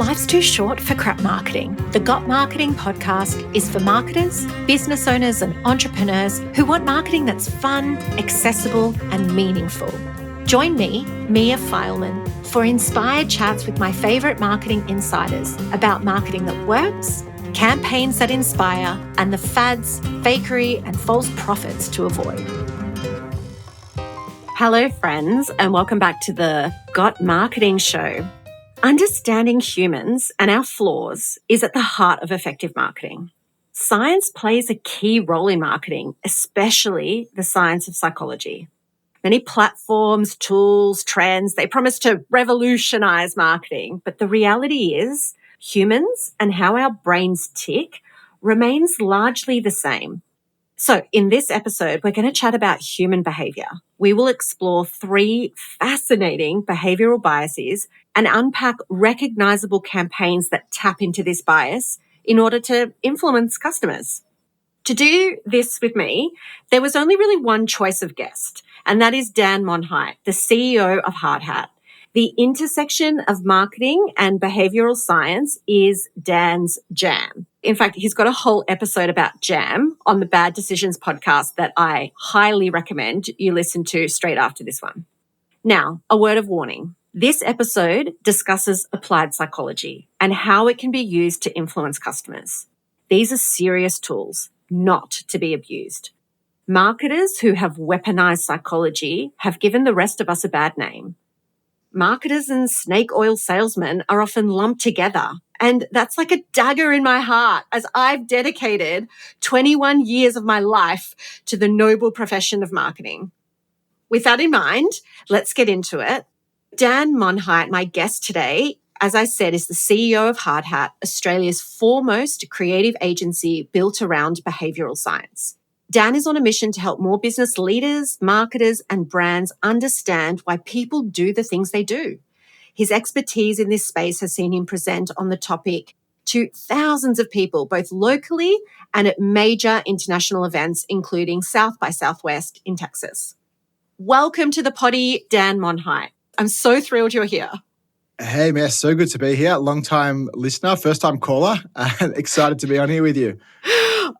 Life's too short for crap marketing. The Got Marketing podcast is for marketers, business owners, and entrepreneurs who want marketing that's fun, accessible, and meaningful. Join me, Mia Fileman, for inspired chats with my favourite marketing insiders about marketing that works, campaigns that inspire, and the fads, fakery, and false profits to avoid. Hello, friends, and welcome back to the Got Marketing show. Understanding humans and our flaws is at the heart of effective marketing. Science plays a key role in marketing, especially the science of psychology. Many platforms, tools, trends, they promise to revolutionise marketing, but the reality is humans and how our brains tick remains largely the same. So in this episode, we're going to chat about human behaviour. We will explore 3 fascinating behavioural biases and unpack recognisable campaigns that tap into this bias in order to influence customers. To do this with me, there was only really one choice of guest, and that is Dan Monheit, the CEO of Hardhat. The intersection of marketing and behavioural science is Dan's jam. In fact, he's got a whole episode about jam on the Bad Decisions podcast that I highly recommend you listen to straight after this one. Now, a word of warning. This episode discusses applied psychology and how it can be used to influence customers. These are serious tools, not to be abused. Marketers who have weaponized psychology have given the rest of us a bad name. Marketers and snake oil salesmen are often lumped together, and that's like a dagger in my heart as I've dedicated 21 years of my life to the noble profession of marketing. With that in mind, let's get into it. Dan Monheit, my guest today, as I said, is the CEO of Hardhat, Australia's foremost creative agency built around behavioural science. Dan is on a mission to help more business leaders, marketers, and brands understand why people do the things they do. His expertise in this space has seen him present on the topic to thousands of people, both locally and at major international events, including South by Southwest in Texas. Welcome to the poddy, Dan Monheit. I'm so thrilled you're here. Hey, Mia, so good to be here. Long-time listener, first-time caller, and excited to be on here with you.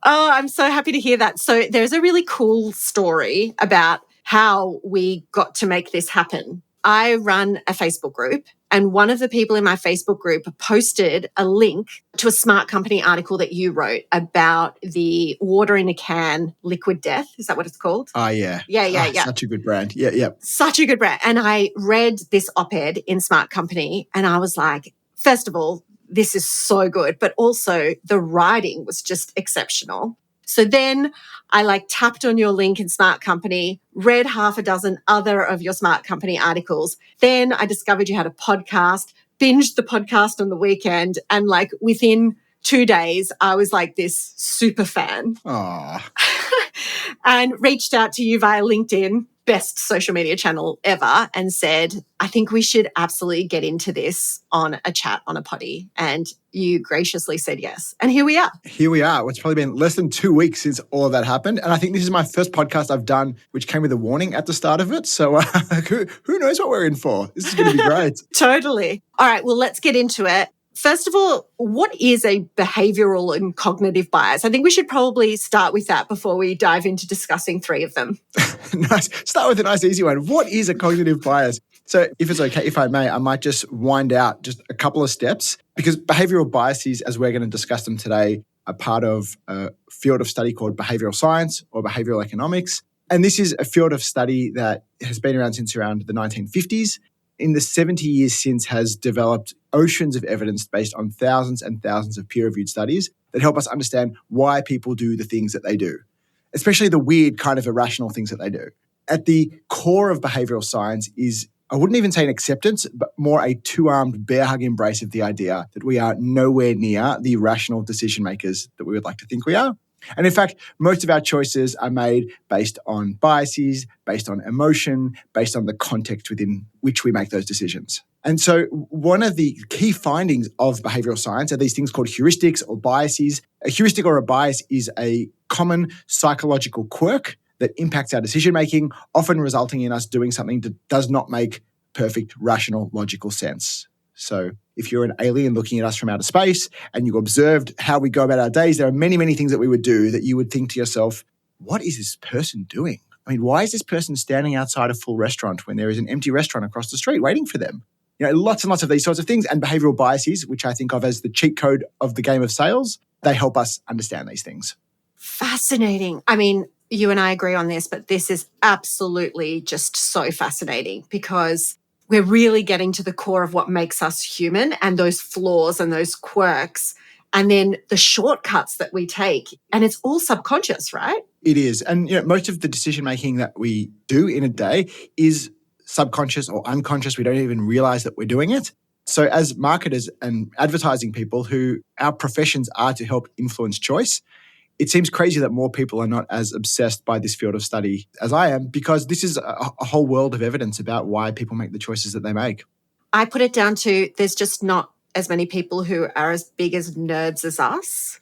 Oh, I'm so happy to hear that. So there's a really cool story about how we got to make this happen. I run a Facebook group, and one of the people in my Facebook group posted a link to a Smart Company article that you wrote about the water in a can liquid death. Is that what it's called? Oh, yeah. Yeah. Such a good brand. Yeah. Such a good brand. And I read this op-ed in Smart Company, and I was like, first of all, this is so good, but also the writing was just exceptional. So then I tapped on your link in Smart Company, read half a dozen other of your Smart Company articles. Then I discovered you had a podcast, binged the podcast on the weekend, and within 2 days, I was like this super fan. Aww. And reached out to you via LinkedIn, best social media channel ever, and said, I think we should absolutely get into this on a chat on a poddy. And you graciously said yes. And here we are. It's probably been less than 2 weeks since all of that happened. And I think this is my first podcast I've done, which came with a warning at the start of it. So who knows what we're in for? This is going to be great. Totally. All right, well, let's get into it. First of all, what is a behavioural and cognitive bias? I think we should probably start with that before we dive into discussing 3 of them. Nice. Start with a nice easy one. What is a cognitive bias? So if it's okay, if I may, I might just wind out just a couple of steps because behavioural biases, as we're going to discuss them today, are part of a field of study called behavioural science or behavioural economics. And this is a field of study that has been around since around the 1950s. In the 70 years since has developed oceans of evidence based on thousands and thousands of peer-reviewed studies that help us understand why people do the things that they do, especially the weird kind of irrational things that they do. At the core of behavioural science is, I wouldn't even say an acceptance, but more a 2-armed bear hug embrace of the idea that we are nowhere near the rational decision makers that we would like to think we are. And in fact, most of our choices are made based on biases, based on emotion, based on the context within which we make those decisions. And so one of the key findings of behavioural science are these things called heuristics or biases. A heuristic or a bias is a common psychological quirk that impacts our decision-making, often resulting in us doing something that does not make perfect, rational, logical sense. So if you're an alien looking at us from outer space and you observed how we go about our days, there are many, many things that we would do that you would think to yourself, what is this person doing? I mean, why is this person standing outside a full restaurant when there is an empty restaurant across the street waiting for them? Lots and lots of these sorts of things, and behavioural biases, which I think of as the cheat code of the game of sales, they help us understand these things. Fascinating. I mean, you and I agree on this, but this is absolutely just so fascinating because we're really getting to the core of what makes us human and those flaws and those quirks, and then the shortcuts that we take. And it's all subconscious, right? It is. And most of the decision making that we do in a day is subconscious or unconscious. We don't even realize that we're doing it. So as marketers and advertising people who our professions are to help influence choice, it seems crazy that more people are not as obsessed by this field of study as I am, because this is a whole world of evidence about why people make the choices that they make. I put it down to there's just not as many people who are as big as nerds as us.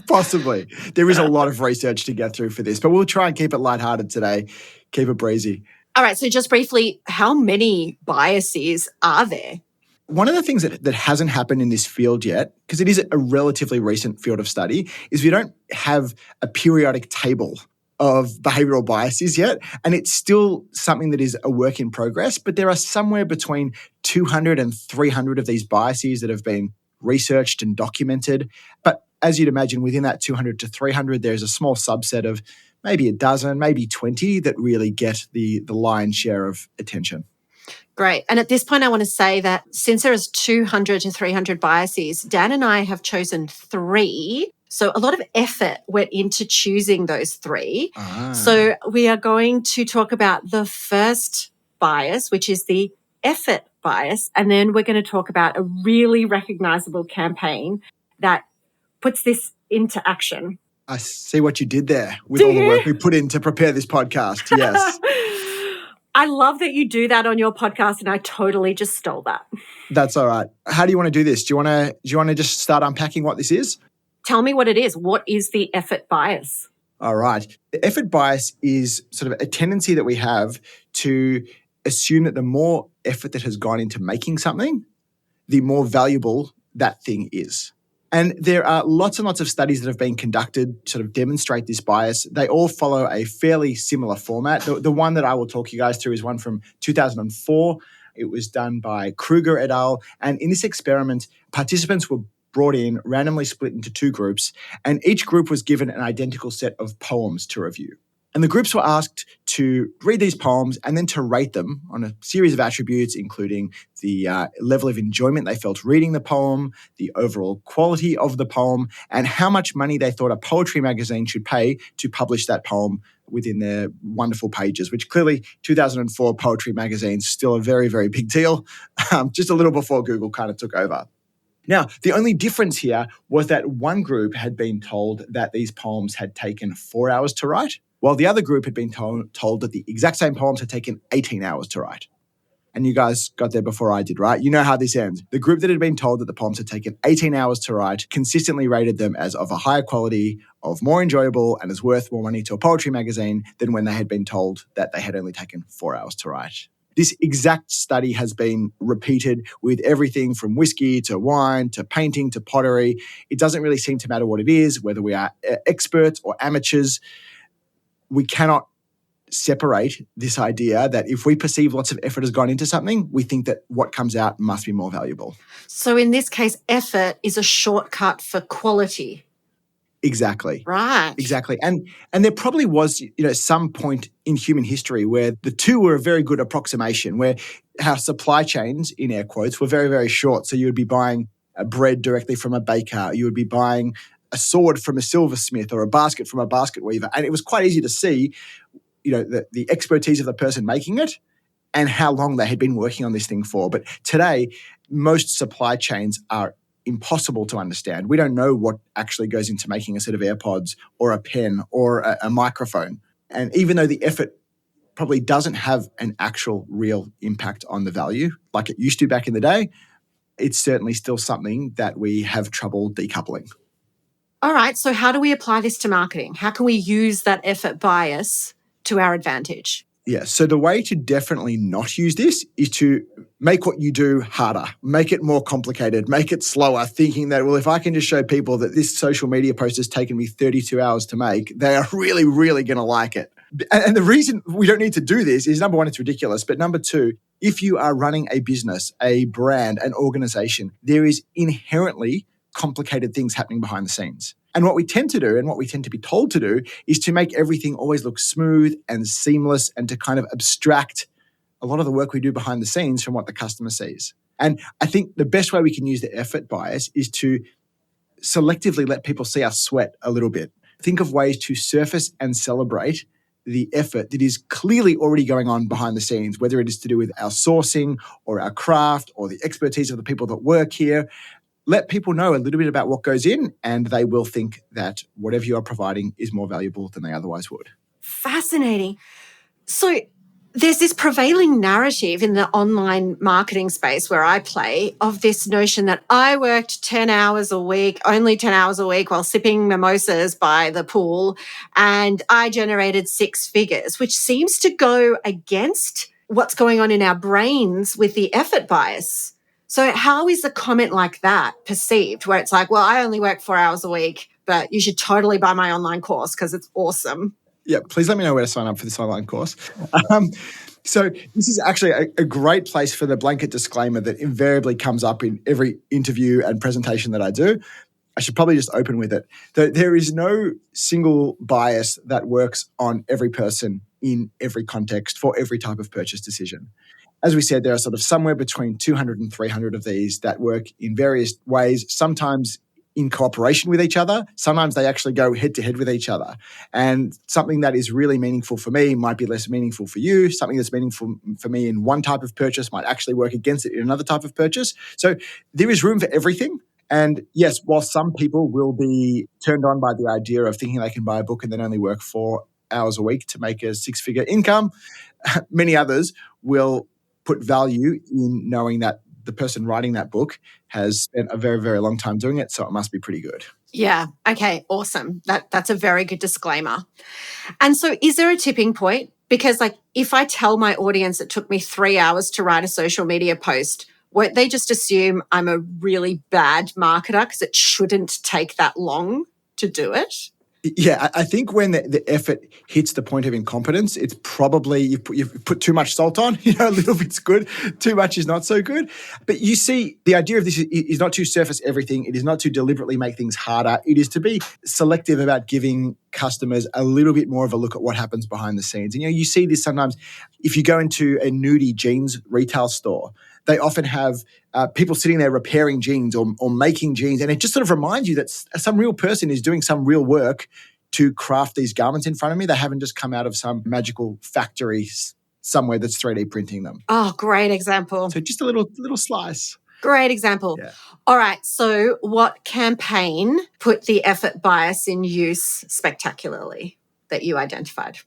Possibly. There is a lot of research to get through for this, but we'll try and keep it lighthearted today, keep it breezy. All right, so just briefly, how many biases are there? One of the things that hasn't happened in this field yet, because it is a relatively recent field of study, is we don't have a periodic table of behavioural biases yet. And it's still something that is a work in progress, but there are somewhere between 200 and 300 of these biases that have been researched and documented. But as you'd imagine, within that 200 to 300, there's a small subset of maybe a dozen, maybe 20 that really get the lion's share of attention. Great. And at this point, I want to say that since there is 200 to 300 biases, Dan and I have chosen 3. So a lot of effort went into choosing those 3. So we are going to talk about the first bias, which is the effort bias. And then we're going to talk about a really recognizable campaign that puts this into action. I see what you did there with all the work we put in to prepare this podcast. Yes. I love that you do that on your podcast, and I totally just stole that. That's all right. How do you want to do this? Do you want to just start unpacking what this is? Tell me what it is. What is the effort bias? All right. The effort bias is sort of a tendency that we have to assume that the more effort that has gone into making something, the more valuable that thing is. And there are lots and lots of studies that have been conducted to sort of demonstrate this bias. They all follow a fairly similar format. The one that I will talk you guys through is one from 2004. It was done by Kruger et al. And in this experiment, participants were brought in, randomly split into 2 groups, and each group was given an identical set of poems to review. And the groups were asked to read these poems and then to rate them on a series of attributes, including the level of enjoyment they felt reading the poem, the overall quality of the poem, and how much money they thought a poetry magazine should pay to publish that poem within their wonderful pages, which clearly 2004 poetry magazines still a very, very big deal, just a little before Google kind of took over. Now, the only difference here was that one group had been told that these poems had taken 4 hours to write, while the other group had been told that the exact same poems had taken 18 hours to write. And you guys got there before I did, right? You know how this ends. The group that had been told that the poems had taken 18 hours to write consistently rated them as of a higher quality, of more enjoyable, and as worth more money to a poetry magazine than when they had been told that they had only taken 4 hours to write. This exact study has been repeated with everything from whiskey to wine to painting to pottery. It doesn't really seem to matter what it is, whether we are experts or amateurs. We cannot separate this idea that if we perceive lots of effort has gone into something, we think that what comes out must be more valuable. So in this case, effort is a shortcut for quality. Exactly. Right. Exactly. And there probably was, some point in human history where the two were a very good approximation, where our supply chains, in air quotes, were very, very short. So you would be buying bread directly from a baker. You would be buying a sword from a silversmith or a basket from a basket weaver. And it was quite easy to see, the expertise of the person making it and how long they had been working on this thing for. But today, most supply chains are impossible to understand. We don't know what actually goes into making a set of AirPods or a pen or a microphone. And even though the effort probably doesn't have an actual real impact on the value like it used to back in the day, it's certainly still something that we have trouble decoupling. All right. So how do we apply this to marketing? How can we use that effort bias to our advantage? Yeah. So the way to definitely not use this is to make what you do harder, make it more complicated, make it slower, thinking that, well, if I can just show people that this social media post has taken me 32 hours to make, they are really, really going to like it. And the reason we don't need to do this is, number one, it's ridiculous. But number two, if you are running a business, a brand, an organization, there is inherently complicated things happening behind the scenes. And what we tend to do, and what we tend to be told to do, is to make everything always look smooth and seamless, and to kind of abstract a lot of the work we do behind the scenes from what the customer sees. And I think the best way we can use the effort bias is to selectively let people see us sweat a little bit. Think of ways to surface and celebrate the effort that is clearly already going on behind the scenes, whether it is to do with our sourcing or our craft or the expertise of the people that work here. Let people know a little bit about what goes in, and they will think that whatever you are providing is more valuable than they otherwise would. Fascinating. So there's this prevailing narrative in the online marketing space where I play of this notion that I worked 10 hours a week, only 10 hours a week, while sipping mimosas by the pool, and I generated 6 figures, which seems to go against what's going on in our brains with the effort bias. So how is a comment like that perceived, where it's like, well, I only work 4 hours a week, but you should totally buy my online course because it's awesome? Yeah, please let me know where to sign up for this online course. So this is actually a great place for the blanket disclaimer that invariably comes up in every interview and presentation that I do. I should probably just open with it. There is no single bias that works on every person in every context for every type of purchase decision. As we said, there are sort of somewhere between 200 and 300 of these that work in various ways, sometimes in cooperation with each other. Sometimes they actually go head to head with each other. And something that is really meaningful for me might be less meaningful for you. Something that's meaningful for me in one type of purchase might actually work against it in another type of purchase. So there is room for everything. And yes, while some people will be turned on by the idea of thinking they can buy a book and then only work 4 hours a week to make a 6-figure income, many others will put value in knowing that the person writing that book has spent a very, very long time doing it, so it must be pretty good. Yeah. Okay. Awesome. That's a very good disclaimer. And so is there a tipping point? Because if I tell my audience it took me 3 hours to write a social media post, won't they just assume I'm a really bad marketer because it shouldn't take that long to do it? Yeah, I think when the effort hits the point of incompetence, it's probably you've put too much salt on. A little bit's good, too much is not so good. But you see, the idea of this is not to surface everything. It is not to deliberately make things harder. It is to be selective about giving customers a little bit more of a look at what happens behind the scenes. And you see this sometimes if you go into a nudie jeans retail store. They often have people sitting there repairing jeans or making jeans. And it just sort of reminds you that some real person is doing some real work to craft these garments in front of me. They haven't just come out of some magical factory somewhere that's 3D printing them. Oh, great example. So just a little slice. Great example. Yeah. All right. So what campaign put the effort bias in use spectacularly that you identified?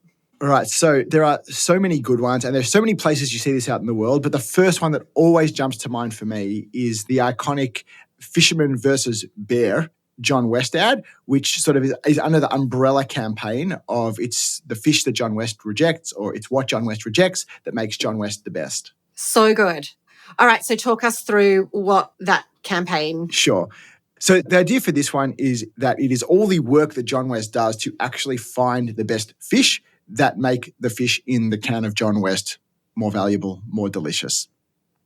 All right, so there are so many good ones, and there's so many places you see this out in the world, but the first one that always jumps to mind for me is the iconic fisherman versus bear John West ad, which sort of is under the umbrella campaign of it's the fish that John West rejects, or it's what John West rejects that makes John West the best. So good. All right, so talk us through what that campaign... Sure. So the idea for this one is that it is all the work that John West does to actually find the best fish that make the fish in the can of John West more valuable, more delicious.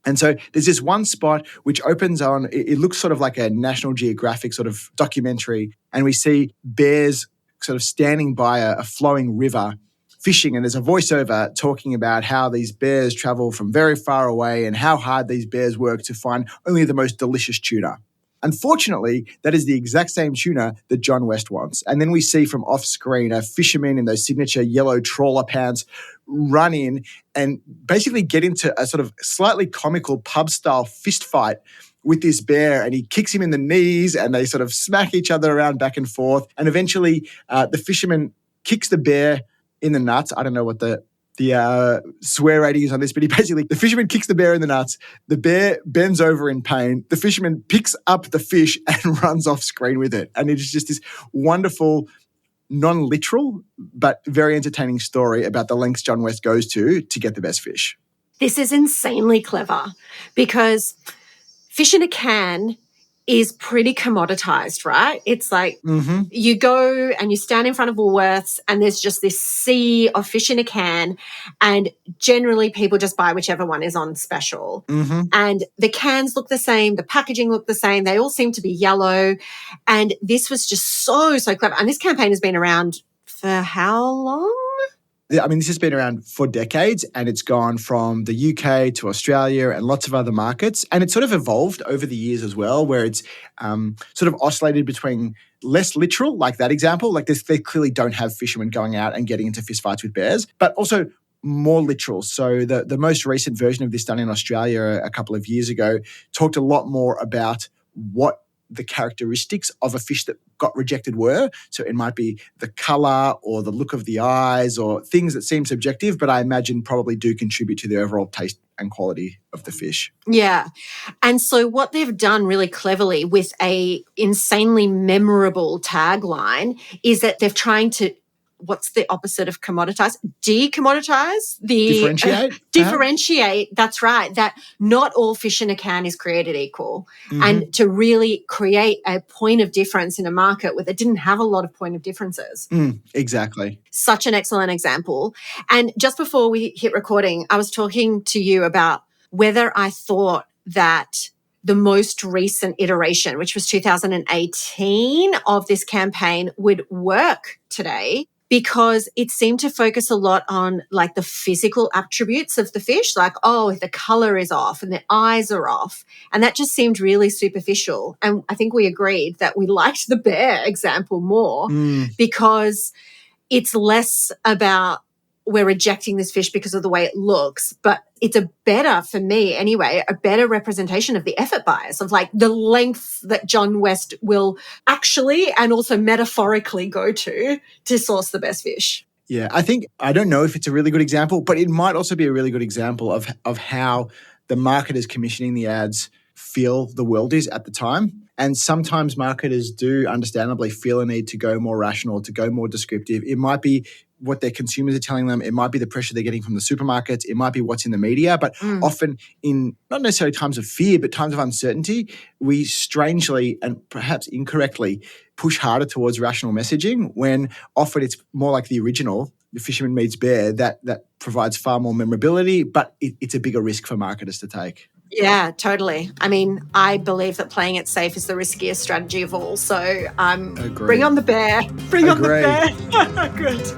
And so there's this one spot which opens on, it looks sort of like a National Geographic sort of documentary, and we see bears sort of standing by a flowing river fishing, and there's a voiceover talking about how these bears travel from very far away and how hard these bears work to find only the most delicious tuna. Unfortunately, that is the exact same tuna that John West wants. And then we see from off screen a fisherman in those signature yellow trawler pants run in and basically get into a sort of slightly comical pub-style fist fight with this bear, and he kicks him in the knees and they sort of smack each other around back and forth. And eventually the fisherman kicks the bear in the nuts. I don't know what the swear rating is on this, but the fisherman kicks the bear in the nuts. The bear bends over in pain. The fisherman picks up the fish and runs off screen with it. And it is just this wonderful, non-literal, but very entertaining story about the lengths John West goes to get the best fish. This is insanely clever because fish in a can is pretty commoditized, right? It's like you go and you stand in front of Woolworths and there's just this sea of fish in a can, and generally people just buy whichever one is on special. And the cans look the same, the packaging look the same, they all seem to be yellow. And this was just so clever. And this campaign has been around for how long? I mean, this has been around for decades, and it's gone from the UK to Australia and lots of other markets. And it's sort of evolved over the years as well, where it's sort of oscillated between less literal, like that example, like this, they clearly don't have fishermen going out and getting into fistfights with bears, but also more literal. So the most recent version of this done in Australia a couple of years ago talked a lot more about what the characteristics of a fish that got rejected were. So it might be the colour or the look of the eyes or things that seem subjective, but I imagine probably do contribute to the overall taste and quality of the fish. Yeah. And so what they've done really cleverly with a insanely memorable tagline is that they're trying to, what's the opposite of commoditize? Decommoditize? Differentiate, that's right, that not all fish in a can is created equal. And to really create a point of difference in a market where they didn't have a lot of point of differences. Exactly. Such an excellent example. And just before we hit recording, I was talking to you about whether I thought that the most recent iteration, which was 2018 of this campaign, would work today, because it seemed to focus a lot on like the physical attributes of the fish, like, oh, the color is off and the eyes are off. And that just seemed really superficial. And I think we agreed that we liked the bear example more because it's less about we're rejecting this fish because of the way it looks, but it's a better, for me anyway, a better representation of the effort bias, of like the length that John West will actually and also metaphorically go to source the best fish. Yeah, I don't know if it's a really good example, but it might also be a really good example of how the marketers commissioning the ads feel the world is at the time. And sometimes marketers do understandably feel a need to go more rational, to go more descriptive. It might be what their consumers are telling them. It might be the pressure they're getting from the supermarkets. It might be what's in the media. But often in not necessarily times of fear, but times of uncertainty, we strangely and perhaps incorrectly push harder towards rational messaging, when often it's more like the original, the fisherman meets bear, that provides far more memorability, but it's a bigger risk for marketers to take. Yeah, totally. I mean, I believe that playing it safe is the riskiest strategy of all. So bring on the bear. Bring on the bear. Good.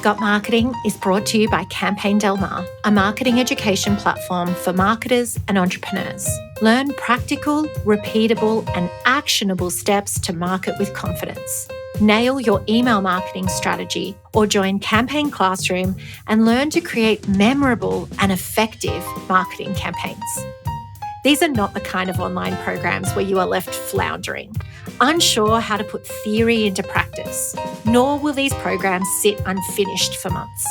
Got Marketing is brought to you by Campaign Del Mar, a marketing education platform for marketers and entrepreneurs. Learn practical, repeatable, and actionable steps to market with confidence. Nail your email marketing strategy or join Campaign Classroom and learn to create memorable and effective marketing campaigns. These are not the kind of online programs where you are left floundering, unsure how to put theory into practice, nor will these programs sit unfinished for months.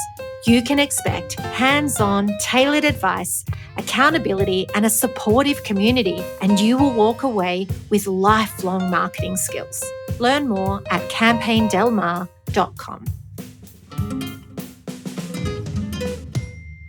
You can expect hands-on, tailored advice, accountability, and a supportive community, and you will walk away with lifelong marketing skills. Learn more at campaigndelmar.com.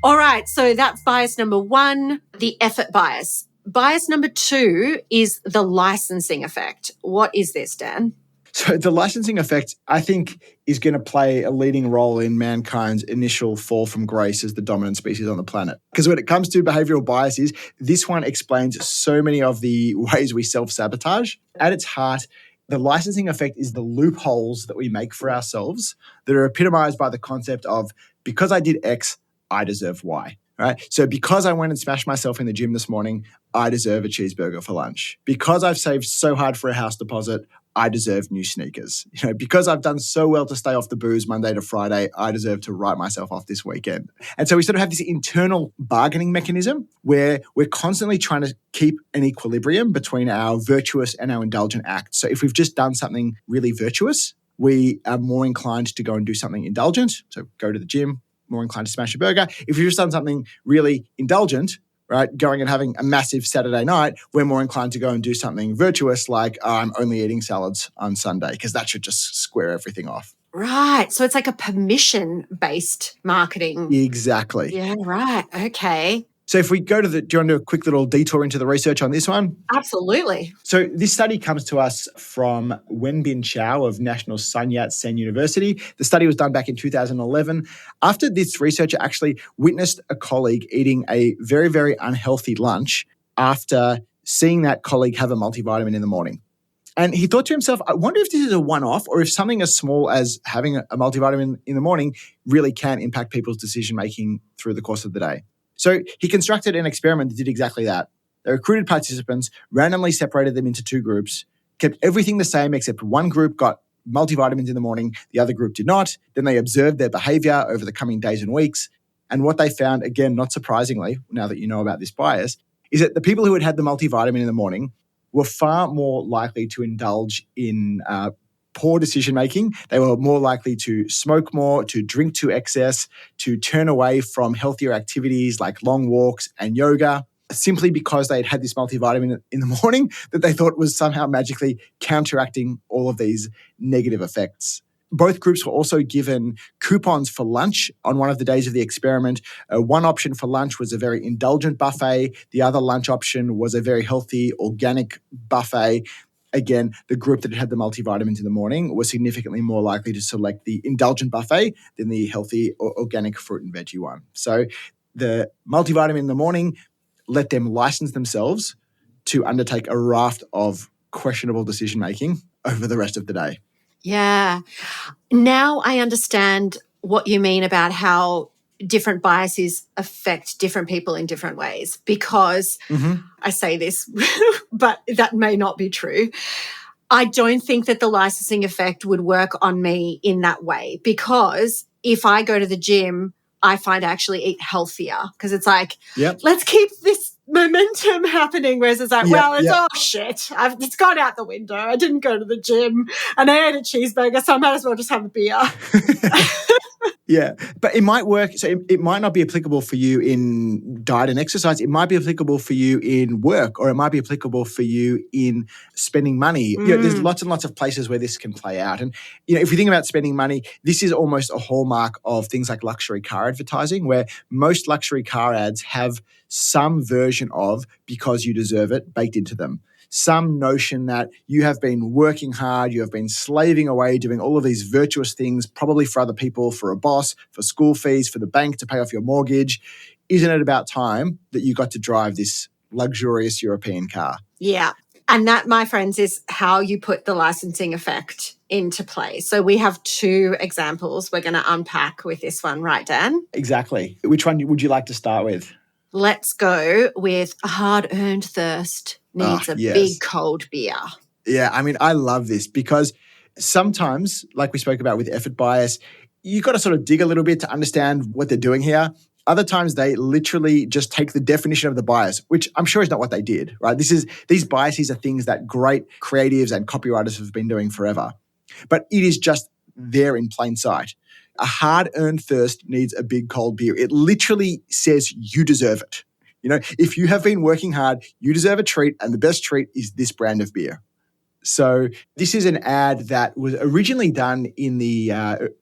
All right, so that's bias number one, the effort bias. Bias number two is the licensing effect. What is this, Dan? So the licensing effect, I think, is going to play a leading role in mankind's initial fall from grace as the dominant species on the planet. Because when it comes to behavioural biases, this one explains so many of the ways we self-sabotage. At its heart, the licensing effect is the loopholes that we make for ourselves that are epitomised by the concept of, because I did X, I deserve Y. Right? So because I went and smashed myself in the gym this morning, I deserve a cheeseburger for lunch. Because I've saved so hard for a house deposit, I deserve new sneakers. Because I've done so well to stay off the booze Monday to Friday, I deserve to write myself off this weekend. And so we sort of have this internal bargaining mechanism where we're constantly trying to keep an equilibrium between our virtuous and our indulgent acts. So if we've just done something really virtuous, we are more inclined to go and do something indulgent. So go to the gym, more inclined to smash a burger. If you've just done something really indulgent, right, going and having a massive Saturday night, we're more inclined to go and do something virtuous like I'm only eating salads on Sunday, because that should just square everything off. Right. So it's like a permission-based marketing. Exactly. Yeah, right. Okay. So if we go to do you want to do a quick little detour into the research on this one? Absolutely. So this study comes to us from Wenbin Chao of National Sun Yat-sen University. The study was done back in 2011. After this researcher actually witnessed a colleague eating a very, very unhealthy lunch after seeing that colleague have a multivitamin in the morning. And he thought to himself, I wonder if this is a one-off or if something as small as having a multivitamin in the morning really can impact people's decision-making through the course of the day. So he constructed an experiment that did exactly that. They recruited participants, randomly separated them into two groups, kept everything the same except one group got multivitamins in the morning, the other group did not. Then they observed their behavior over the coming days and weeks. And what they found, again, not surprisingly, now that you know about this bias, is that the people who had had the multivitamin in the morning were far more likely to indulge in poor decision making. They were more likely to smoke more, to drink to excess, to turn away from healthier activities like long walks and yoga, simply because they had had this multivitamin in the morning that they thought was somehow magically counteracting all of these negative effects. Both groups were also given coupons for lunch on one of the days of the experiment. One option for lunch was a very indulgent buffet. The other lunch option was a very healthy organic buffet. Again, the group that had the multivitamins in the morning was significantly more likely to select the indulgent buffet than the healthy organic fruit and veggie one. So the multivitamin in the morning let them license themselves to undertake a raft of questionable decision-making over the rest of the day. Yeah. Now I understand what you mean about how different biases affect different people in different ways, because I say this, but that may not be true. I don't think that the licensing effect would work on me in that way, because if I go to the gym, I find I actually eat healthier because it's like, let's keep this momentum happening. Whereas it's like, oh shit, it's gone out the window. I didn't go to the gym and I ate a cheeseburger, so I might as well just have a beer. Yeah, but it might work. So it might not be applicable for you in diet and exercise. It might be applicable for you in work, or it might be applicable for you in spending money. You know, there's lots and lots of places where this can play out. And you know, if you think about spending money, this is almost a hallmark of things like luxury car advertising, where most luxury car ads have some version of "because you deserve it" baked into them. Some notion that you have been working hard, you have been slaving away, doing all of these virtuous things, probably for other people, for a boss, for school fees, for the bank to pay off your mortgage. Isn't it about time that you got to drive this luxurious European car? Yeah. And that, my friends, is how you put the licensing effect into play. So we have two examples we're going to unpack with this one, right, Dan? Exactly. Which one would you like to start with? Let's go with a hard-earned thirst needs a big cold beer. Yeah, I mean, I love this because sometimes, like we spoke about with effort bias, you got to sort of dig a little bit to understand what they're doing here. Other times they literally just take the definition of the bias, which I'm sure is not what they did, right? These biases are things that great creatives and copywriters have been doing forever. But it is just there in plain sight. A hard-earned thirst needs a big cold beer. It literally says you deserve it. You know, if you have been working hard, you deserve a treat, and the best treat is this brand of beer. So this is an ad that was originally done in the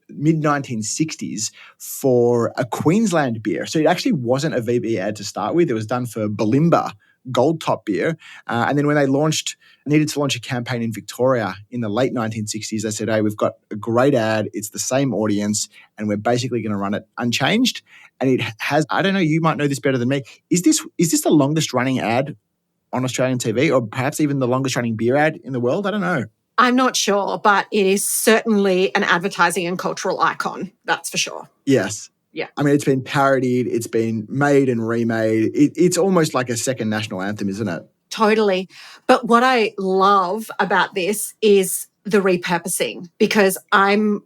mid-1960s for a Queensland beer. So it actually wasn't a VB ad to start with. It was done for Bulimba Gold Top beer. And then when they needed to launch a campaign in Victoria in the late 1960s, they said, hey, we've got a great ad. It's the same audience, and we're basically going to run it unchanged. And it has, I don't know, you might know this better than me. Is this the longest running ad on Australian TV, or perhaps even the longest running beer ad in the world? I don't know. I'm not sure, but it is certainly an advertising and cultural icon. That's for sure. Yes. Yeah. I mean, it's been parodied, it's been made and remade. It's almost like a second national anthem, isn't it? Totally. But what I love about this is the repurposing, because I'm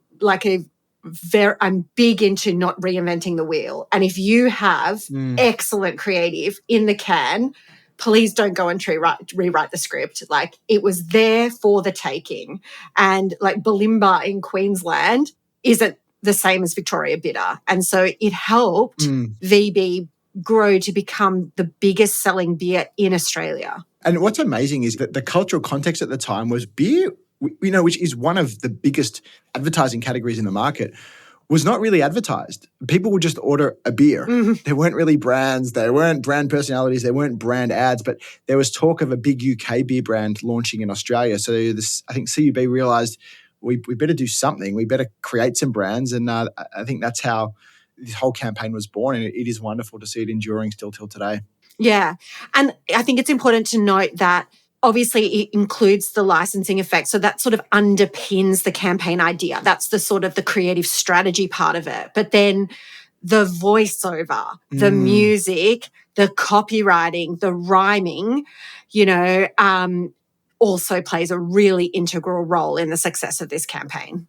big into not reinventing the wheel. And if you have excellent creative in the can, please don't go and rewrite the script. Like, it was there for the taking. And like Bulimba in Queensland isn't the same as Victoria Bitter. And so it helped VB grow to become the biggest selling beer in Australia. And what's amazing is that the cultural context at the time was beer which is one of the biggest advertising categories in the market, was not really advertised. People would just order a beer. There weren't really brands. There weren't brand personalities. There weren't brand ads. But there was talk of a big UK beer brand launching in Australia. So I think CUB realised we better do something. We better create some brands. And I think that's how this whole campaign was born. And it is wonderful to see it enduring still till today. Yeah. And I think it's important to note that obviously it includes the licensing effect. So that sort of underpins the campaign idea. That's the sort of the creative strategy part of it. But then the voiceover, the music, the copywriting, the rhyming, also plays a really integral role in the success of this campaign.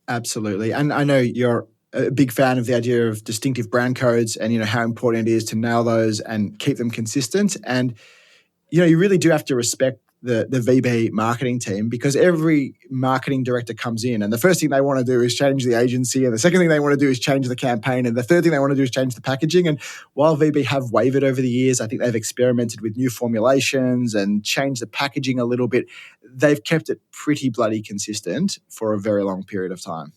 Absolutely. And I know you're a big fan of the idea of distinctive brand codes and, how important it is to nail those and keep them consistent. And, you really do have to respect the VB marketing team, because every marketing director comes in and the first thing they want to do is change the agency, and the second thing they want to do is change the campaign, and the third thing they want to do is change the packaging. And while VB have wavered over the years, I think they've experimented with new formulations and changed the packaging a little bit. They've kept it pretty bloody consistent for a very long period of time.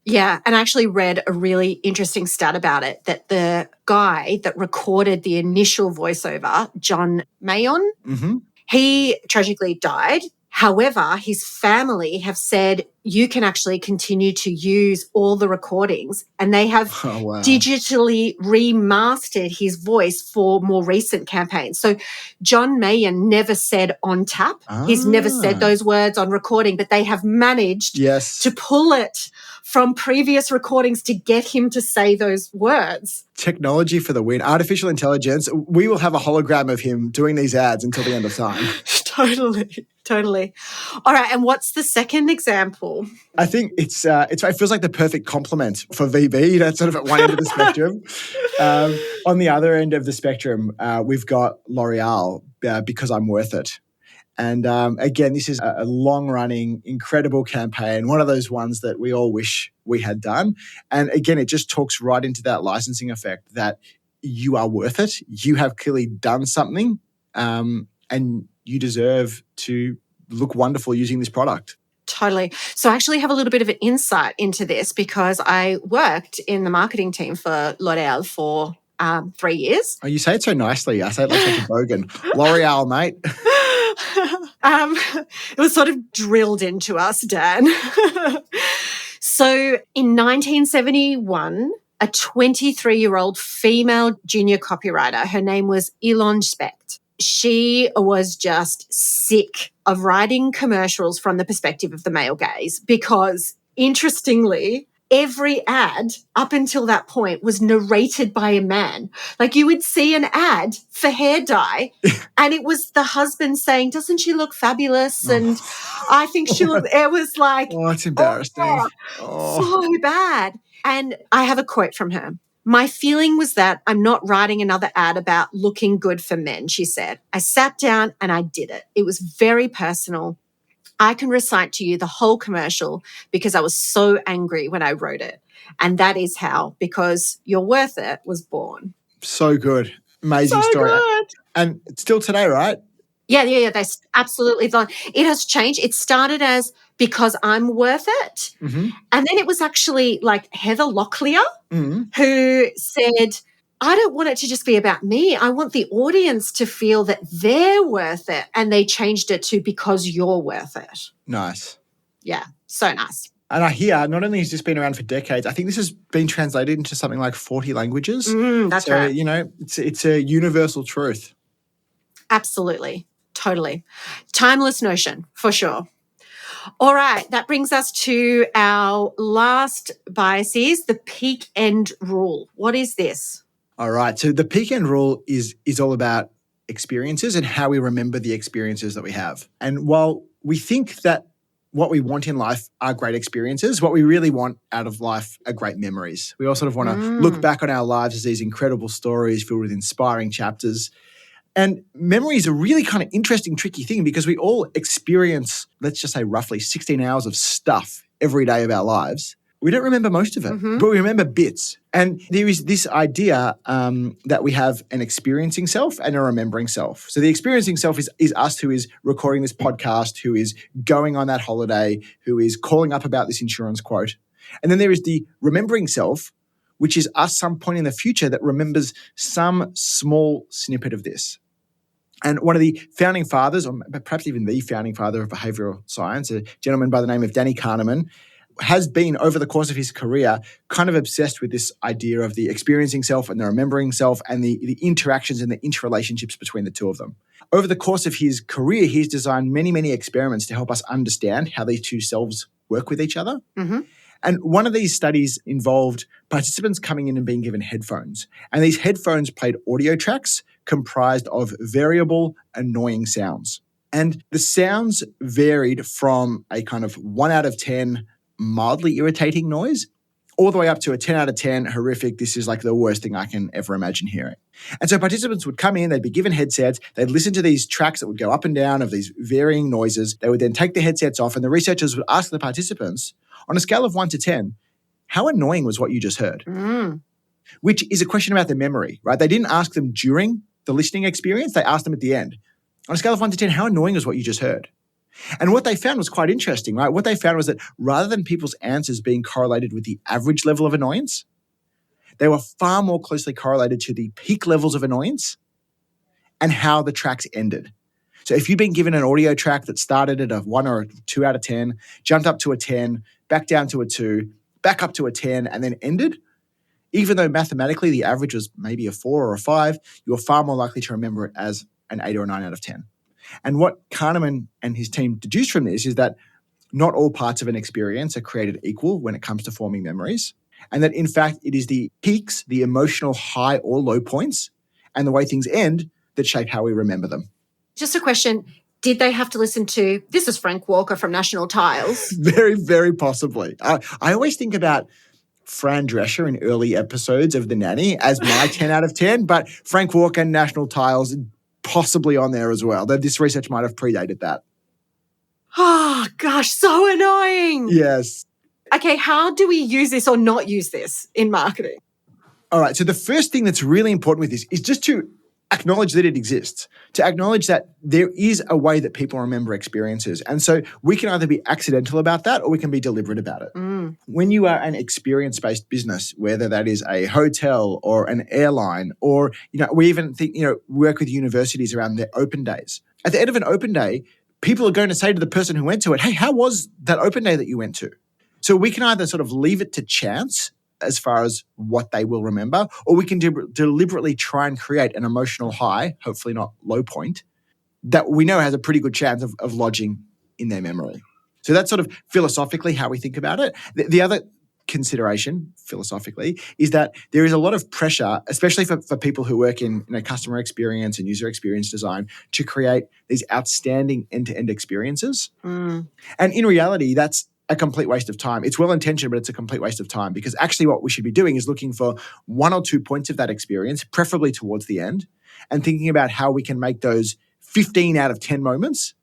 Yeah, and I actually read a really interesting stat about it, that the guy that recorded the initial voiceover, John Mayon, he tragically died. However, his family have said you can actually continue to use all the recordings, and they have digitally remastered his voice for more recent campaigns. So John Mayon never said on tap. He's never said those words on recording, but they have managed to pull it from previous recordings to get him to say those words. Technology for the win. Artificial intelligence. We will have a hologram of him doing these ads until the end of time. Totally. All right, and what's the second example? I think it feels like the perfect complement for VB. Sort of at one end of the spectrum. On the other end of the spectrum, we've got L'Oreal, Because I'm Worth It. And again, this is a long-running, incredible campaign, one of those ones that we all wish we had done. And again, it just talks right into that licensing effect that you are worth it. You have clearly done something, and you deserve to look wonderful using this product. Totally. So I actually have a little bit of an insight into this, because I worked in the marketing team for L'Oreal for 3 years. Oh, you say it so nicely. I say it like such a bogan. L'Oreal, mate. It was sort of drilled into us, Dan. So in 1971, a 23-year-old female junior copywriter, her name was Elon Specht. She was just sick of writing commercials from the perspective of the male gaze, because interestingly, every ad up until that point was narrated by a man. Like, you would see an ad for hair dye and it was the husband saying, "Doesn't she look fabulous?" And I think she looked, it was like, oh, it's embarrassing. So bad. And I have a quote from her. "My feeling was that I'm not writing another ad about looking good for men," she said. "I sat down and I did it. It was very personal. I can recite to you the whole commercial because I was so angry when I wrote it. And that is how Because You're Worth It was born." So good. Amazing so story. Good. And it's still today, right? Yeah. They absolutely. It has changed. It started as Because I'm Worth It. And then it was actually like Heather Locklear who said, "I don't want it to just be about me. I want the audience to feel that they're worth it." And they changed it to Because You're Worth It. Nice. Yeah, so nice. And I hear not only has this been around for decades, I think this has been translated into something like 40 languages. That's right. It's a universal truth. Absolutely. Totally. Timeless notion, for sure. All right, that brings us to our last biases, the peak end rule. What is this? All right. So the peak end rule is all about experiences and how we remember the experiences that we have. And while we think that what we want in life are great experiences, what we really want out of life are great memories. We all sort of want to look back on our lives as these incredible stories filled with inspiring chapters. And memory is a really kind of interesting, tricky thing, because we all experience, let's just say roughly 16 hours of stuff every day of our lives. We don't remember most of it, but we remember bits. And there is this idea that we have an experiencing self and a remembering self. So the experiencing self is us who is recording this podcast, who is going on that holiday, who is calling up about this insurance quote. And then there is the remembering self, which is us some point in the future that remembers some small snippet of this. And one of the founding fathers, or perhaps even the founding father of behavioural science, a gentleman by the name of Danny Kahneman, has been, over the course of his career, kind of obsessed with this idea of the experiencing self and the remembering self and the interactions and the interrelationships between the two of them. Over the course of his career, he's designed many, many experiments to help us understand how these two selves work with each other. And one of these studies involved participants coming in and being given headphones. And these headphones played audio tracks comprised of variable, annoying sounds. And the sounds varied from a kind of 1 out of 10 mildly irritating noise, all the way up to a 10 out of 10 horrific, this is like the worst thing I can ever imagine hearing. And so participants would come in, they'd be given headsets, they'd listen to these tracks that would go up and down of these varying noises. They would then take the headsets off, and the researchers would ask the participants, on a scale of 1 to 10, how annoying was what you just heard? Which is a question about their memory, right? They didn't ask them during the listening experience, they asked them at the end. On a scale of 1 to 10, how annoying was what you just heard? And what they found was quite interesting, right? What they found was that rather than people's answers being correlated with the average level of annoyance, they were far more closely correlated to the peak levels of annoyance and how the tracks ended. So if you've been given an audio track that started at a 1 or a 2 out of 10, jumped up to a 10, back down to a 2, back up to a 10, and then ended, even though mathematically the average was maybe a 4 or a 5, you're far more likely to remember it as an 8 or a 9 out of 10. And what Kahneman and his team deduced from this is that not all parts of an experience are created equal when it comes to forming memories. And that in fact, it is the peaks, the emotional high or low points, and the way things end that shape how we remember them. Just a question. Did they have to listen to, this is Frank Walker from National Tiles? Very, very possibly. I always think about Fran Drescher in early episodes of The Nanny as my 10 out of 10, but Frank Walker and National Tiles possibly on there as well. Though this research might have predated that. Oh, gosh, so annoying. Yes. Okay, how do we use this or not use this in marketing? All right, so the first thing that's really important with this is just to acknowledge that it exists, to acknowledge that there is a way that people remember experiences. And so we can either be accidental about that or we can be deliberate about it. When you are an experience-based business, whether that is a hotel or an airline, or we even think, work with universities around their open days. At the end of an open day, people are going to say to the person who went to it, hey, how was that open day that you went to? So we can either sort of leave it to chance as far as what they will remember, or we can deliberately try and create an emotional high, hopefully not low point, that we know has a pretty good chance of lodging in their memory. So that's sort of philosophically how we think about it. The other consideration, philosophically, is that there is a lot of pressure, especially for people who work in customer experience and user experience design, to create these outstanding end-to-end experiences. And in reality, that's a complete waste of time. It's well-intentioned, but it's a complete waste of time, because actually what we should be doing is looking for 1 or 2 points of that experience, preferably towards the end, and thinking about how we can make those 15 out of 10 moments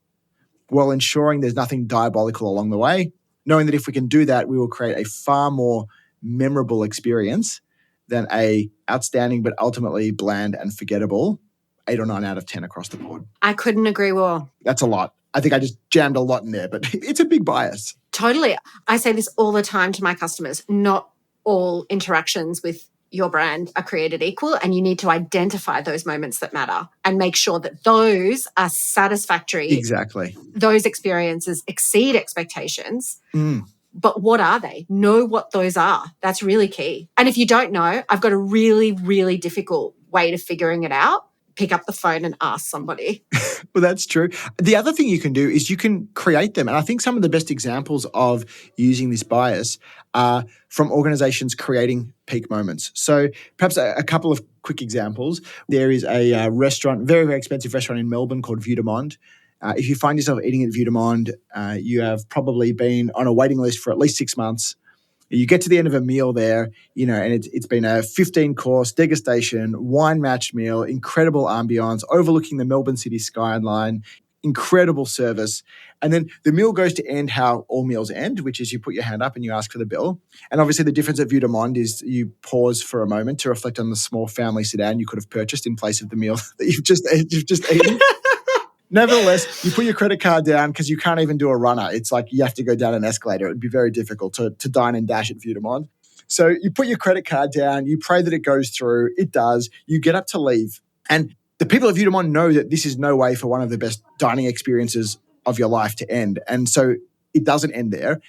while ensuring there's nothing diabolical along the way, knowing that if we can do that, we will create a far more memorable experience than a outstanding but ultimately bland and forgettable 8 or 9 out of 10 across the board. I couldn't agree more. That's a lot. I think I just jammed a lot in there, but it's a big bias. Totally. I say this all the time to my customers. Not all interactions with your brand are created equal, and you need to identify those moments that matter and make sure that those are satisfactory. Exactly. Those experiences exceed expectations. But what are they? Know what those are. That's really key. And if you don't know, I've got a really, really difficult way of figuring it out. Pick up the phone and ask somebody. Well, that's true. The other thing you can do is you can create them. And I think some of the best examples of using this bias are from organizations creating peak moments. So perhaps a couple of quick examples. There is a restaurant, very, very expensive restaurant in Melbourne called Vue de Monde. If you find yourself eating at Vue de Monde, you have probably been on a waiting list for at least 6 months. You get to the end of a meal there, and it's been a 15-course degustation, wine-matched meal, incredible ambience, overlooking the Melbourne city skyline. incredible service. And then the meal goes to end how all meals end, which is you put your hand up and you ask for the bill. And obviously the difference at Vue de Monde is you pause for a moment to reflect on the small family sedan you could have purchased in place of the meal that you've just eaten. Nevertheless, you put your credit card down because you can't even do a runner. It's like you have to go down an escalator. It would be very difficult to dine and dash at Vue de Monde. So you put your credit card down, you pray that it goes through, it does, you get up to leave. And the people at Vue de Monde know that this is no way for one of the best dining experiences of your life to end. And so it doesn't end there.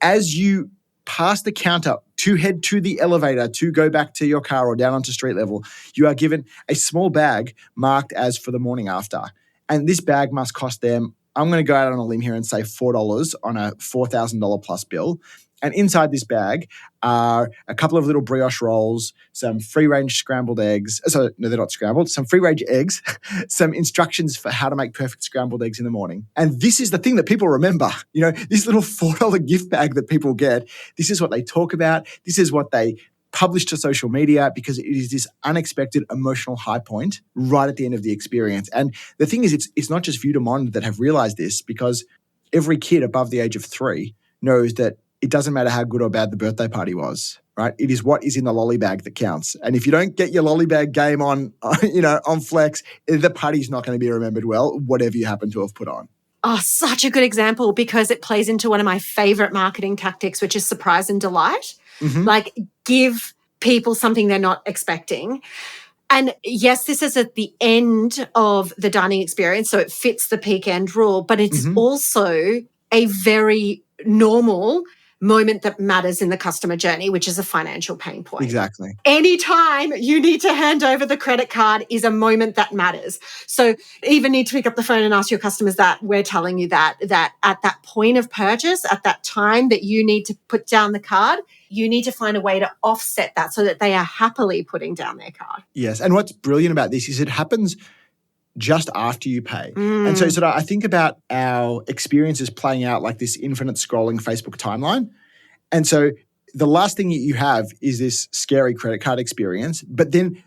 As you pass the counter to head to the elevator to go back to your car or down onto street level, you are given a small bag marked as for the morning after. And this bag must cost them, I'm going to go out on a limb here and say $4 on a $4,000 plus bill. And inside this bag are a couple of little brioche rolls, some free-range scrambled eggs. So, no, they're not scrambled. Some free-range eggs, some instructions for how to make perfect scrambled eggs in the morning. And this is the thing that people remember. You know, this little $4 gift bag that people get, this is what they talk about. This is what they publish to social media because it is this unexpected emotional high point right at the end of the experience. And the thing is, it's not just Vue de Monde that have realized this, because every kid above the age of 3 knows that it doesn't matter how good or bad the birthday party was, right? It is what is in the lolly bag that counts. And if you don't get your lolly bag game on, on flex, the party's not going to be remembered well, whatever you happen to have put on. Oh, such a good example, because it plays into one of my favorite marketing tactics, which is surprise and delight. Mm-hmm. Like, give people something they're not expecting. And yes, this is at the end of the dining experience, so it fits the peak end rule, but it's also a very normal moment that matters in the customer journey, which is a financial pain point. Exactly. Anytime you need to hand over the credit card is a moment that matters. So even need to pick up the phone and ask your customers that. We're telling you that at that point of purchase, at that time that you need to put down the card, you need to find a way to offset that so that they are happily putting down their card. Yes. And what's brilliant about this is it happens just after you pay. And so sort of I think about our experiences playing out like this infinite scrolling Facebook timeline. And so the last thing you have is this scary credit card experience, but then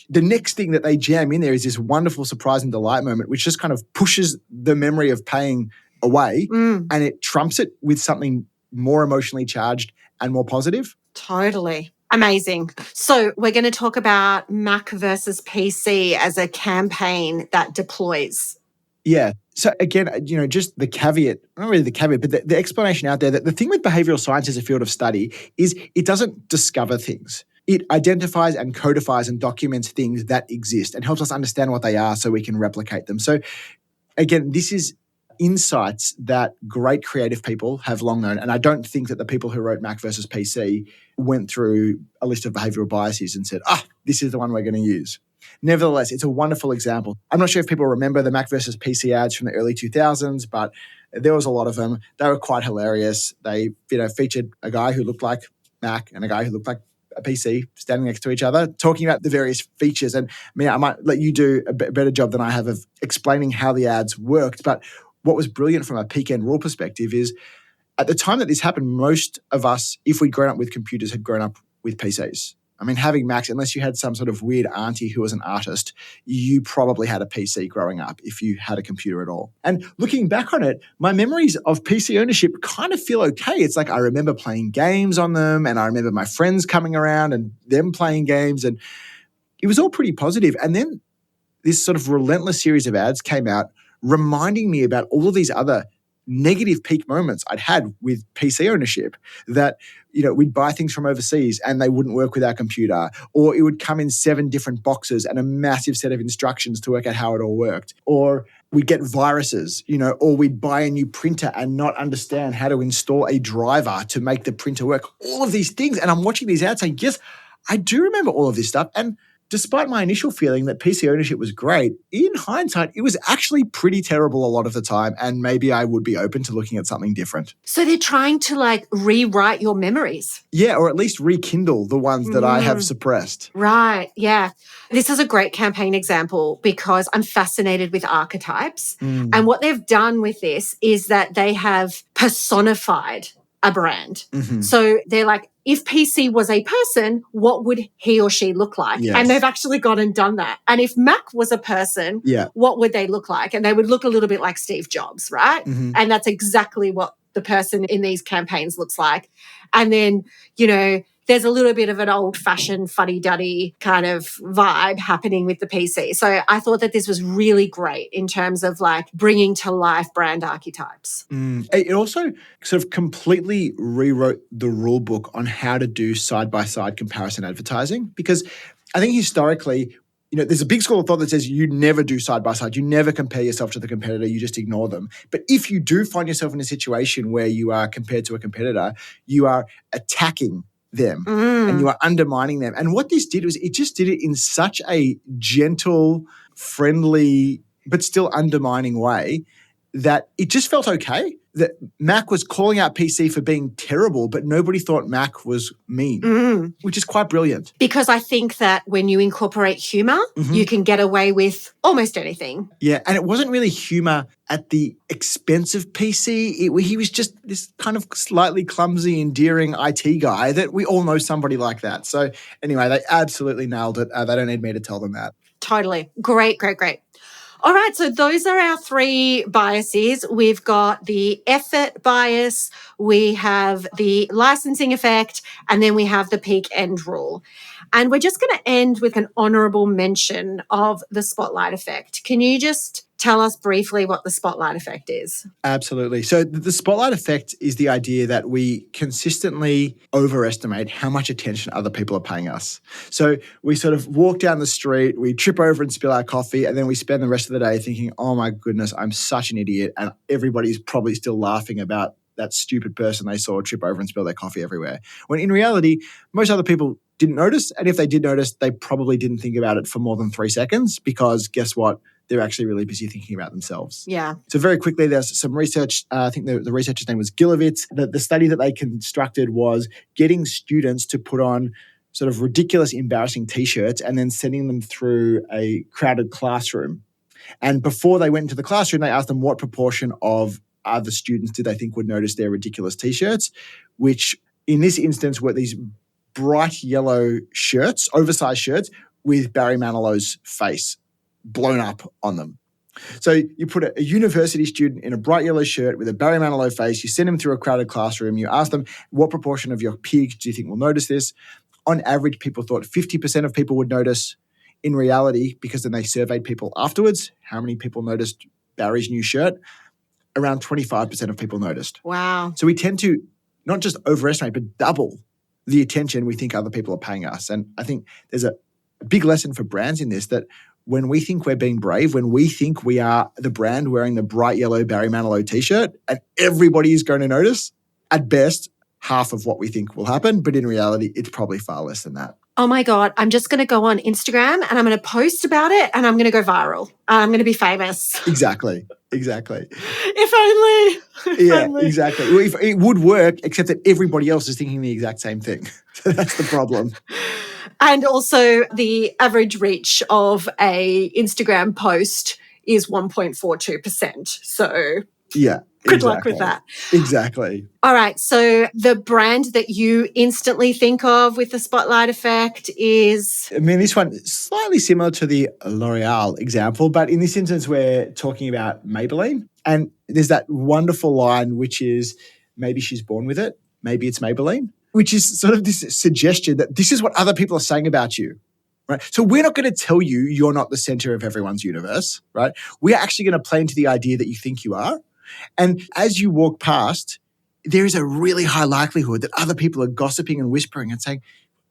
the next thing that they jam in there is this wonderful surprise and delight moment, which just kind of pushes the memory of paying away and it trumps it with something more emotionally charged and more positive. Totally. Amazing. So we're going to talk about Mac versus PC as a campaign that deploys. Yeah. So again, just the caveat, not really the caveat, but the explanation out there that the thing with behavioral science as a field of study is it doesn't discover things. It identifies and codifies and documents things that exist and helps us understand what they are so we can replicate them. So again, this is insights that great creative people have long known. And I don't think that the people who wrote Mac versus PC went through a list of behavioral biases and said, this is the one we're going to use. Nevertheless, it's a wonderful example. I'm not sure if people remember the Mac versus PC ads from the early 2000s, but there was a lot of them. They were quite hilarious. They featured a guy who looked like Mac and a guy who looked like a PC standing next to each other, talking about the various features. And Mia, I might let you do a better job than I have of explaining how the ads worked. But what was brilliant from a peak end rule perspective is at the time that this happened, most of us, if we'd grown up with computers, had grown up with PCs. I mean, having Macs, unless you had some sort of weird auntie who was an artist, you probably had a PC growing up if you had a computer at all. And looking back on it, my memories of PC ownership kind of feel okay. It's like I remember playing games on them and I remember my friends coming around and them playing games, and it was all pretty positive. And then this sort of relentless series of ads came out reminding me about all of these other negative peak moments I'd had with PC ownership, that, we'd buy things from overseas and they wouldn't work with our computer, or it would come in 7 different boxes and a massive set of instructions to work out how it all worked, or we'd get viruses, or we'd buy a new printer and not understand how to install a driver to make the printer work. All of these things. And I'm watching these ads saying, yes, I do remember all of this stuff. And despite my initial feeling that PC ownership was great, in hindsight, it was actually pretty terrible a lot of the time, and maybe I would be open to looking at something different. So they're trying to rewrite your memories. Yeah, or at least rekindle the ones that I have suppressed. Right, yeah. This is a great campaign example because I'm fascinated with archetypes. And what they've done with this is that they have personified a brand. So they're like, if PC was a person, what would he or she look like? Yes. And they've actually gone and done that. And if Mac was a person, what would they look like? And they would look a little bit like Steve Jobs, right? And that's exactly what the person in these campaigns looks like. And then, you know, there's a little bit of an old-fashioned fuddy-duddy kind of vibe happening with the PC. So I thought that this was really great in terms of like bringing to life brand archetypes. It also sort of completely rewrote the rule book on how to do side-by-side comparison advertising, because I think historically, you know, there's a big school of thought that says you never do side-by-side, you never compare yourself to the competitor, you just ignore them. But if you do find yourself in a situation where you are compared to a competitor, you are attacking them and you are undermining them. And what this did was it just did it in such a gentle, friendly, but still undermining way that it just felt okay. That Mac was calling out PC for being terrible, but nobody thought Mac was mean, which is quite brilliant. Because I think that when you incorporate humour, you can get away with almost anything. Yeah, and it wasn't really humour at the expense of PC. He was just this kind of slightly clumsy, endearing IT guy that we all know somebody like that. So anyway, they absolutely nailed it. They don't need me to tell them that. Totally. Great. All right, so those are our three biases. We've got the effort bias, we have the licensing effect, and then we have the peak end rule. And we're just going to end with an honourable mention of the spotlight effect. Can you just tell us briefly what the spotlight effect is? Absolutely. So the spotlight effect is the idea that we consistently overestimate how much attention other people are paying us. So we sort of walk down the street, we trip over and spill our coffee, and then we spend the rest of the day thinking, oh my goodness, I'm such an idiot. And everybody's probably still laughing about that stupid person they saw trip over and spill their coffee everywhere. When in reality, most other people didn't notice. And if they did notice, they probably didn't think about it for more than 3 seconds, because guess what? They're actually really busy thinking about themselves. Yeah. So very quickly, there's some research. I think the researcher's name was Gilovitz. The study that they constructed was getting students to put on sort of ridiculous, embarrassing T-shirts and then sending them through a crowded classroom. And before they went into the classroom, they asked them what proportion of other students did they think would notice their ridiculous T-shirts, which in this instance were these bright yellow shirts, oversized shirts, with Barry Manilow's face blown up on them. So you put a university student in a bright yellow shirt with a Barry Manilow face, you send him through a crowded classroom, you ask them, what proportion of your peers do you think will notice this? On average, people thought 50% of people would notice. In reality, because then they surveyed people afterwards, how many people noticed Barry's new shirt? Around 25% of people noticed. Wow. So we tend to not just overestimate, but double the attention we think other people are paying us. And I think there's a big lesson for brands in this, that when we think we're being brave, when we think we are the brand wearing the bright yellow Barry Manilow T-shirt and everybody is going to notice, at best, half of what we think will happen. But in reality, it's probably far less than that. Oh my God, I'm just going to go on Instagram and I'm going to post about it and I'm going to go viral. I'm going to be famous. Exactly. If only. Yeah, exactly. Well, if it would work, except that everybody else is thinking the exact same thing. So that's the problem. And also the average reach of a Instagram post is 1.42%. So yeah, good luck with that. Exactly. All right. So the brand that you instantly think of with the spotlight effect is? I mean, this one is slightly similar to the L'Oreal example, but in this instance, we're talking about Maybelline. And there's that wonderful line, which is, maybe she's born with it. Maybe it's Maybelline, which is sort of this suggestion that this is what other people are saying about you. Right. So we're not going to tell you you're not the center of everyone's universe, right? We're actually going to play into the idea that you think you are. And as you walk past, there is a really high likelihood that other people are gossiping and whispering and saying,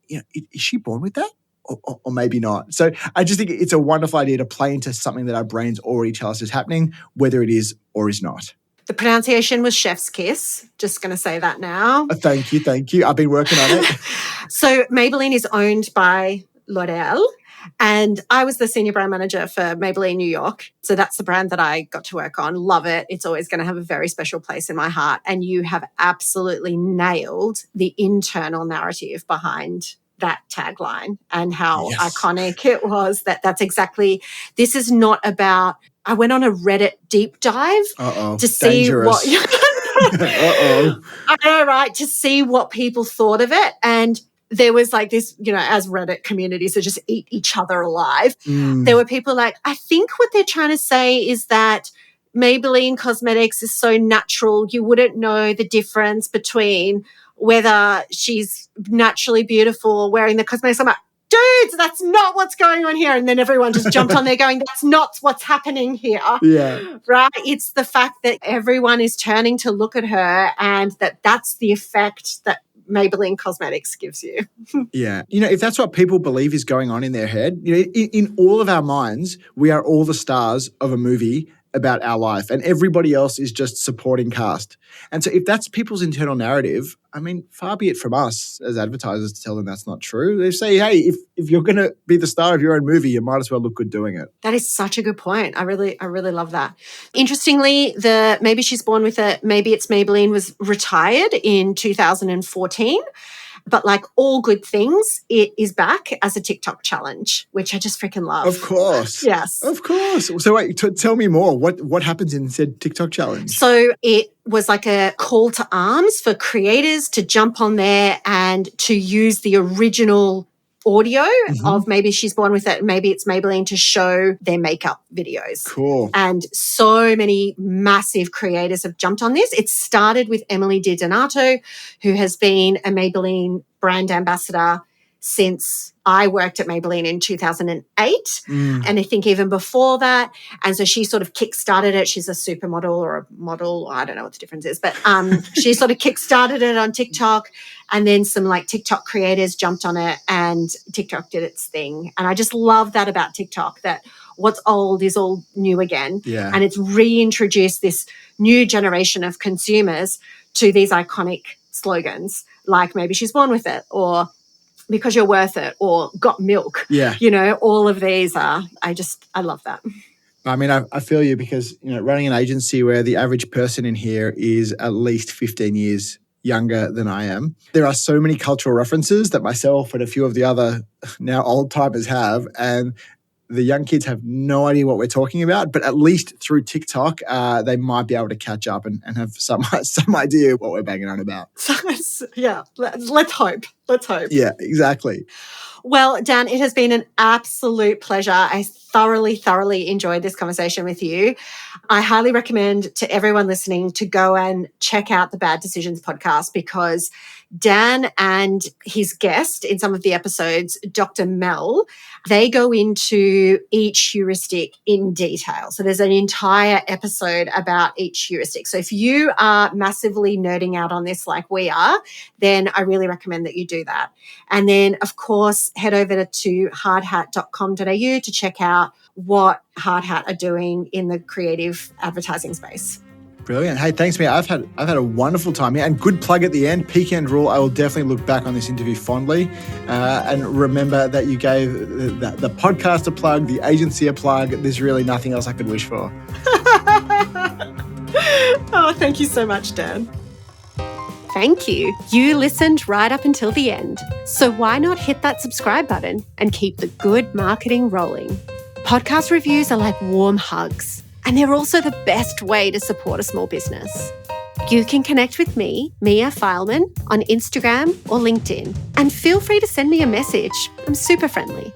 you know, is she born with that? Or maybe not. So I just think it's a wonderful idea to play into something that our brains already tell us is happening, whether it is or is not. The pronunciation was chef's kiss. Just going to say that now. Thank you. I've been working on it. So Maybelline is owned by L'Oreal. And I was the senior brand manager for Maybelline New York. So that's the brand that I got to work on. Love it. It's always going to have a very special place in my heart. And you have absolutely nailed the internal narrative behind that tagline and how iconic it was. That's exactly, this is not about, I went on a Reddit deep dive to see dangerous. what... Uh-oh. I know, right? To see what people thought of it. And there was like this, as Reddit communities that just eat each other alive. There were people like, I think what they're trying to say is that Maybelline Cosmetics is so natural, you wouldn't know the difference between whether she's naturally beautiful or wearing the cosmetics. I'm like, dudes, that's not what's going on here. And then everyone just jumped on there going, that's not what's happening here. Yeah. Right? It's the fact that everyone is turning to look at her and that's the effect that Maybelline Cosmetics gives you. Yeah. If that's what people believe is going on in their head, in all of our minds, we are all the stars of a movie about our life and everybody else is just supporting cast. And so if that's people's internal narrative, I mean, far be it from us as advertisers to tell them that's not true. They say, hey, if you're going to be the star of your own movie, you might as well look good doing it. That is such a good point. I really love that. Interestingly, the Maybe She's Born With It, Maybe It's Maybelline was retired in 2014. But like all good things, it is back as a TikTok challenge, which I just freaking love. Of course. Yes. Of course. So wait, tell me more. What happens in said TikTok challenge? So it was like a call to arms for creators to jump on there and to use the original audio of Maybe She's Born With It, Maybe It's Maybelline to show their makeup videos. Cool. And so many massive creators have jumped on this. It started with Emily DiDonato, who has been a Maybelline brand ambassador since I worked at Maybelline in 2008. And I think even before that. And so she sort of kickstarted it. She's a supermodel or a model. I don't know what the difference is, but she sort of kickstarted it on TikTok. And then some like TikTok creators jumped on it and TikTok did its thing. And I just love that about TikTok, that what's old is all new again. Yeah. And it's reintroduced this new generation of consumers to these iconic slogans like Maybe She's Born With It or Because You're Worth It or Got Milk. Yeah. All of these are, I love that. I mean, I feel you because, running an agency where the average person in here is at least 15 years younger than I am, there are so many cultural references that myself and a few of the other now old timers have. And the young kids have no idea what we're talking about, but at least through TikTok, they might be able to catch up and have some idea what we're banging on about. Yeah, let's hope. Let's hope. Yeah, exactly. Well, Dan, it has been an absolute pleasure. I thoroughly enjoyed this conversation with you. I highly recommend to everyone listening to go and check out the Bad Decisions podcast because Dan and his guest in some of the episodes, Dr. Mel, they go into each heuristic in detail. So there's an entire episode about each heuristic. So if you are massively nerding out on this like we are, then I really recommend that you do that. And then, of course, head over to hardhat.com.au to check out what Hardhat are doing in the creative advertising space. Brilliant. Hey, thanks, Mia. I've had a wonderful time here. And good plug at the end, Peekend Rule. I will definitely look back on this interview fondly and remember that you gave the podcast a plug, the agency a plug. There's really nothing else I could wish for. Oh, thank you so much, Dan. Thank you. You listened right up until the end. So why not hit that subscribe button and keep the good marketing rolling? Podcast reviews are like warm hugs. And they're also the best way to support a small business. You can connect with me, Mia Fileman, on Instagram or LinkedIn. And feel free to send me a message. I'm super friendly.